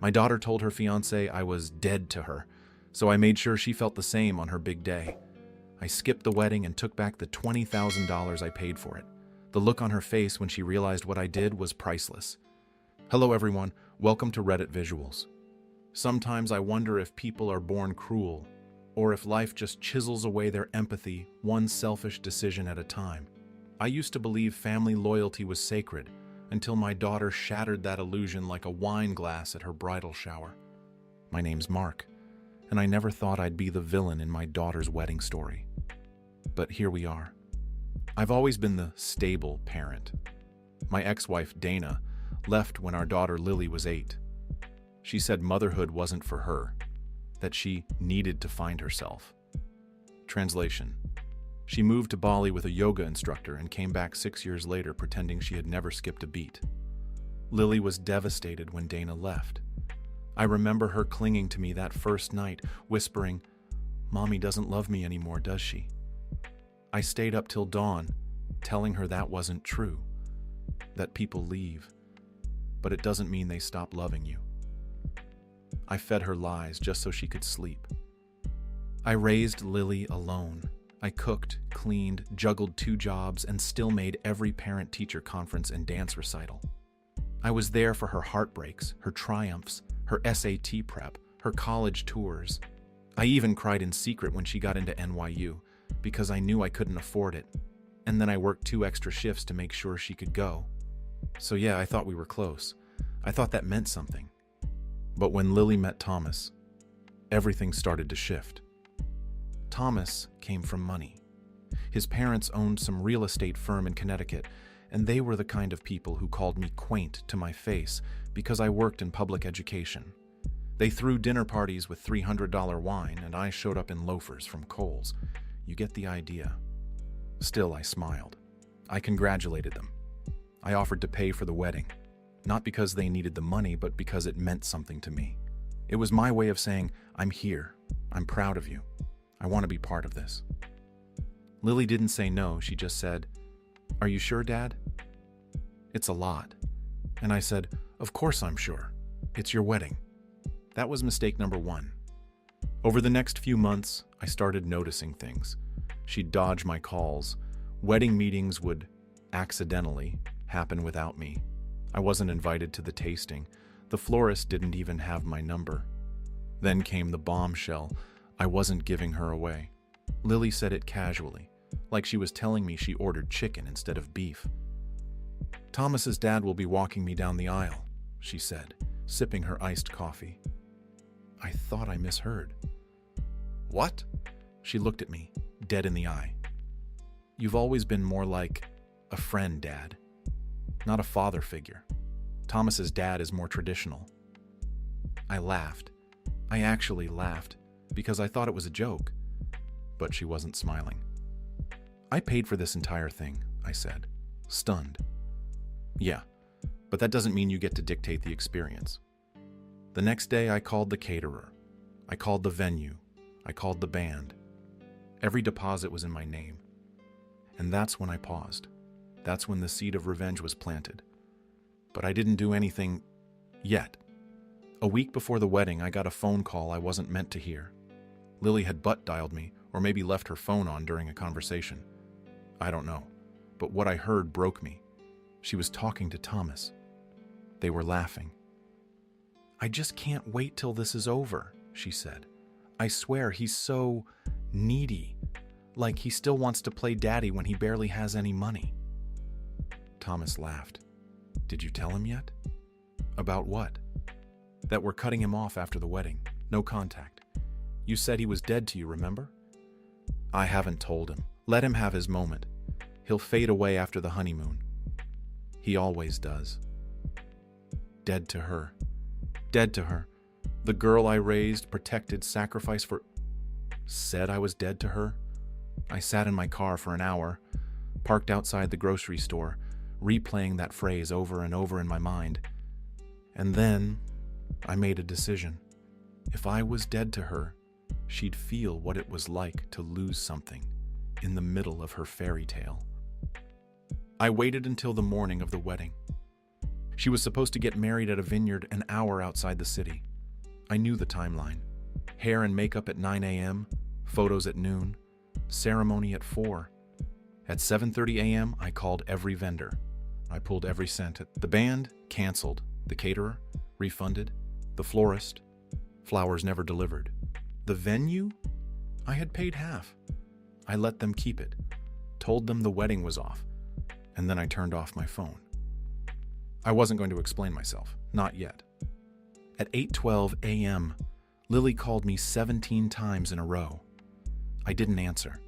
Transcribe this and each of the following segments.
My daughter told her fiancé I was dead to her, so I made sure she felt the same on her big day. I skipped the wedding and took back the $20,000 I paid for it. The look on her face when she realized what I did was priceless. Hello everyone, welcome to Reddit Visuals. Sometimes I wonder if people are born cruel, or if life just chisels away their empathy one selfish decision at a time. I used to believe family loyalty was sacred, until my daughter shattered that illusion like a wine glass at her bridal shower. My name's Mark, and I never thought I'd be the villain in my daughter's wedding story. But here we are. I've always been the stable parent. My ex-wife, Dana, left when our daughter Lily was 8. She said motherhood wasn't for her, that she needed to find herself. Translation: she moved to Bali with a yoga instructor and came back 6 years later pretending she had never skipped a beat. Lily was devastated when Dana left. I remember her clinging to me that first night, whispering, "Mommy doesn't love me anymore, does she?" I stayed up till dawn, telling her that wasn't true, that people leave, but it doesn't mean they stop loving you. I fed her lies just so she could sleep. I raised Lily alone. I cooked, cleaned, juggled 2 jobs, and still made every parent-teacher conference and dance recital. I was there for her heartbreaks, her triumphs, her SAT prep, her college tours. I even cried in secret when she got into NYU, because I knew I couldn't afford it. And then I worked 2 extra shifts to make sure she could go. So yeah, I thought we were close. I thought that meant something. But when Lily met Thomas, everything started to shift. Thomas came from money. His parents owned some real estate firm in Connecticut, and they were the kind of people who called me quaint to my face because I worked in public education. They threw dinner parties with $300 wine, and I showed up in loafers from Kohl's. You get the idea. Still, I smiled. I congratulated them. I offered to pay for the wedding, not because they needed the money, but because it meant something to me. It was my way of saying, "I'm here. I'm proud of you. I want to be part of this." Lily didn't say no, she just said, "Are you sure, Dad?" "It's a lot." And I said, "Of course I'm sure. It's your wedding." That was mistake number 1. Over the next few months, I started noticing things. She'd dodge my calls. Wedding meetings would, accidentally, happen without me. I wasn't invited to the tasting. The florist didn't even have my number. Then came the bombshell. I wasn't giving her away. Lily said it casually, like she was telling me she ordered chicken instead of beef. "Thomas's dad will be walking me down the aisle," she said, sipping her iced coffee. I thought I misheard. "What?" She looked at me, dead in the eye. "You've always been more like a friend, Dad. Not a father figure. Thomas's dad is more traditional." I laughed. I actually laughed, because I thought it was a joke. But she wasn't smiling. "I paid for this entire thing," I said, stunned. "Yeah, but that doesn't mean you get to dictate the experience." The next day I called the caterer. I called the venue. I called the band. Every deposit was in my name. And that's when I paused. That's when the seed of revenge was planted. But I didn't do anything yet. A week before the wedding, I got a phone call I wasn't meant to hear. Lily had butt dialed me, or maybe left her phone on during a conversation. I don't know, but what I heard broke me. She was talking to Thomas. They were laughing. "I just can't wait till this is over," she said. "I swear he's so needy, like he still wants to play daddy when he barely has any money." Thomas laughed. "Did you tell him yet?" "About what?" "That we're cutting him off after the wedding. No contact. You said he was dead to you, remember?" "I haven't told him. Let him have his moment. He'll fade away after the honeymoon. He always does." Dead to her. Dead to her. The girl I raised, protected, sacrificed for... Said I was dead to her? I sat in my car for an hour, parked outside the grocery store, replaying that phrase over and over in my mind. And then I made a decision. If I was dead to her, she'd feel what it was like to lose something in the middle of her fairy tale. I waited until the morning of the wedding. She was supposed to get married at a vineyard an hour outside the city. I knew the timeline. Hair and makeup at 9 a.m., photos at noon, ceremony at 4. At 7:30 a.m., I called every vendor. I pulled every cent. The band, canceled. The caterer, refunded. The florist, flowers never delivered. The venue, I had paid half. I let them keep it, told them the wedding was off, and then I turned off my phone. I wasn't going to explain myself, not yet. At 8:12 a.m., Lily called me 17 times in a row. I didn't answer.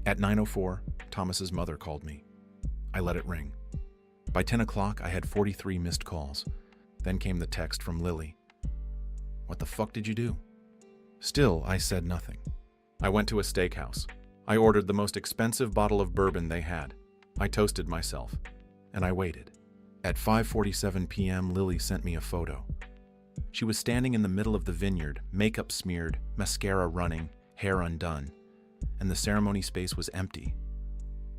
At 9:04, Thomas's mother called me. I let it ring. By 10 o'clock, I had 43 missed calls. Then came the text from Lily. What the fuck did you do? Still, I said nothing. I went to a steakhouse. I ordered the most expensive bottle of bourbon they had. I toasted myself, and I waited. At 5:47 p.m., Lily sent me a photo. She was standing in the middle of the vineyard, makeup smeared, mascara running, hair undone, and the ceremony space was empty.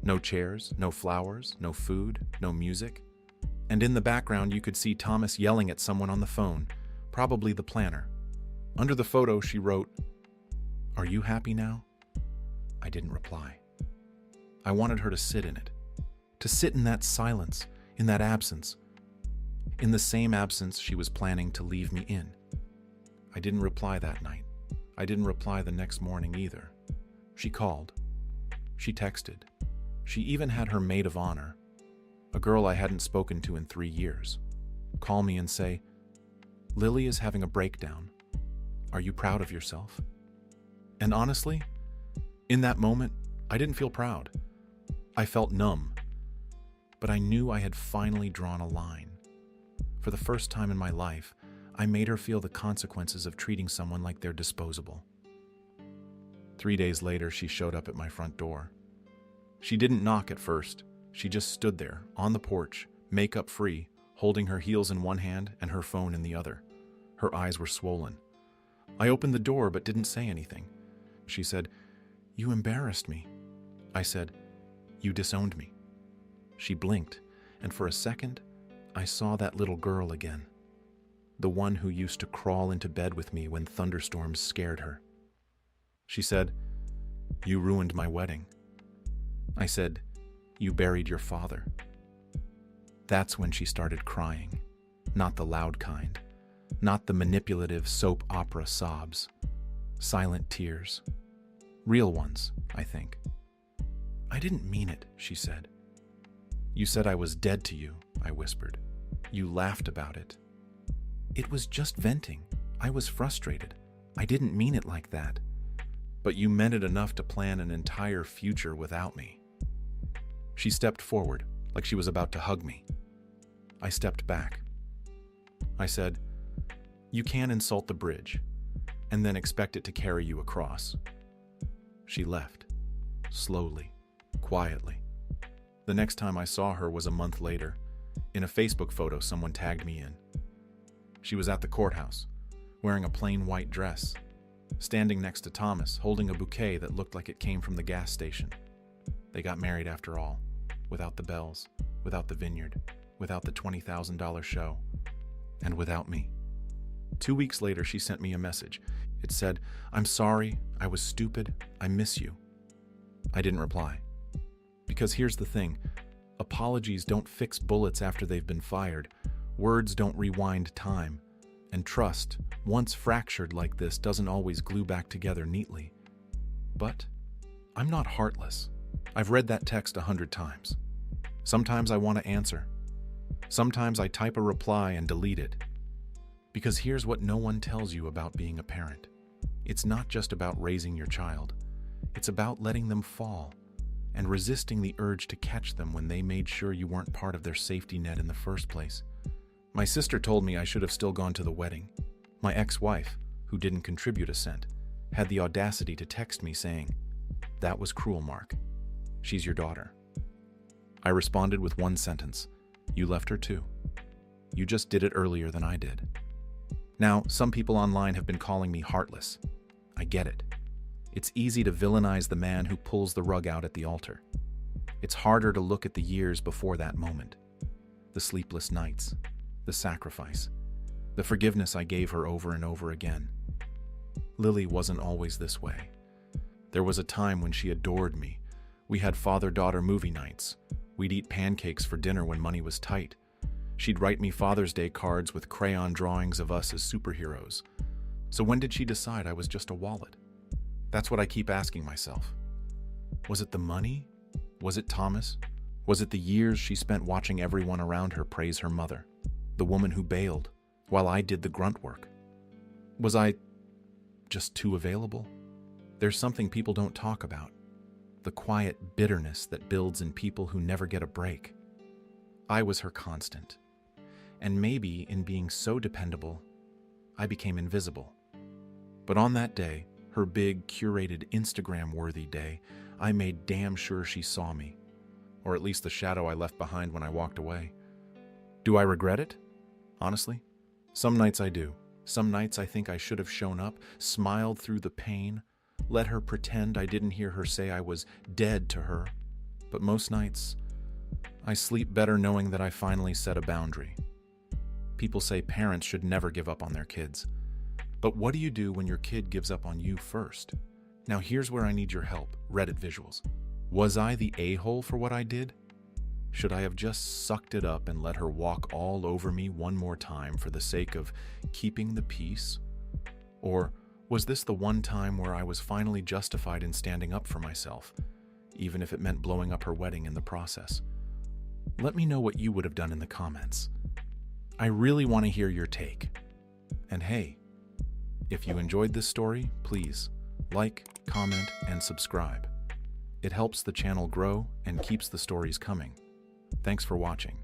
No chairs, no flowers, no food, no music. And in the background, you could see Thomas yelling at someone on the phone, probably the planner. Under the photo, she wrote, "Are you happy now?" I didn't reply. I wanted her to sit in it, to sit in that silence, in that absence, in the same absence she was planning to leave me in. I didn't reply that night. I didn't reply the next morning either. She called. She texted. She even had her maid of honor, a girl I hadn't spoken to in 3 years, call me and say, "Lily is having a breakdown. Are you proud of yourself?" And honestly, in that moment, I didn't feel proud. I felt numb. But I knew I had finally drawn a line. For the first time in my life, I made her feel the consequences of treating someone like they're disposable. 3 days later, she showed up at my front door. She didn't knock at first. She just stood there, on the porch, makeup free, holding her heels in one hand and her phone in the other. Her eyes were swollen. I opened the door but didn't say anything. She said, "You embarrassed me." I said, "You disowned me." She blinked, and for a second, I saw that little girl again. The one who used to crawl into bed with me when thunderstorms scared her. She said, "You ruined my wedding." I said, "You buried your father." That's when she started crying, not the loud kind, not the manipulative soap opera sobs, silent tears, real ones, I think. "I didn't mean it," she said. "You said I was dead to you," I whispered. "You laughed about it." "It was just venting. I was frustrated. I didn't mean it like that." "But you meant it enough to plan an entire future without me." She stepped forward, like she was about to hug me. I stepped back. I said, "You can't insult the bridge, and then expect it to carry you across." She left, slowly, quietly. The next time I saw her was a month later. In a Facebook photo someone tagged me in. She was at the courthouse, wearing a plain white dress, standing next to Thomas, holding a bouquet that looked like it came from the gas station. They got married after all, without the bells, without the vineyard, without the $20,000 show, and without me. 2 weeks later, she sent me a message. It said, "I'm sorry, I was stupid, I miss you." I didn't reply. Because here's the thing, apologies don't fix bullets after they've been fired, words don't rewind time, and trust, once fractured like this, doesn't always glue back together neatly. But I'm not heartless. I've read that text 100 times. Sometimes I want to answer. Sometimes I type a reply and delete it. Because here's what no one tells you about being a parent. It's not just about raising your child. It's about letting them fall and resisting the urge to catch them when they made sure you weren't part of their safety net in the first place. My sister told me I should have still gone to the wedding. My ex-wife, who didn't contribute a cent, had the audacity to text me saying, "That was cruel, Mark. She's your daughter." I responded with one sentence, "You left her too. You just did it earlier than I did." Now, some people online have been calling me heartless. I get it. It's easy to villainize the man who pulls the rug out at the altar. It's harder to look at the years before that moment. The sleepless nights, the sacrifice, the forgiveness I gave her over and over again. Lily wasn't always this way. There was a time when she adored me. We had father-daughter movie nights. We'd eat pancakes for dinner when money was tight. She'd write me Father's Day cards with crayon drawings of us as superheroes. So when did she decide I was just a wallet? That's what I keep asking myself. Was it the money? Was it Thomas? Was it the years she spent watching everyone around her praise her mother, the woman who bailed, while I did the grunt work? Was I just too available? There's something people don't talk about, the quiet bitterness that builds in people who never get a break. I was her constant, and maybe in being so dependable, I became invisible. But on that day, her big, curated, Instagram-worthy day, I made damn sure she saw me, or at least the shadow I left behind when I walked away. Do I regret it? Honestly, some nights I do. Some nights I think I should have shown up, smiled through the pain, let her pretend I didn't hear her say I was dead to her. But most nights, I sleep better knowing that I finally set a boundary. People say parents should never give up on their kids. But what do you do when your kid gives up on you first? Now here's where I need your help, Reddit visuals. Was I the a-hole for what I did? Should I have just sucked it up and let her walk all over me one more time for the sake of keeping the peace? Or was this the one time where I was finally justified in standing up for myself, even if it meant blowing up her wedding in the process? Let me know what you would have done in the comments. I really want to hear your take. And hey, if you enjoyed this story, please like, comment, and subscribe. It helps the channel grow and keeps the stories coming. Thanks for watching.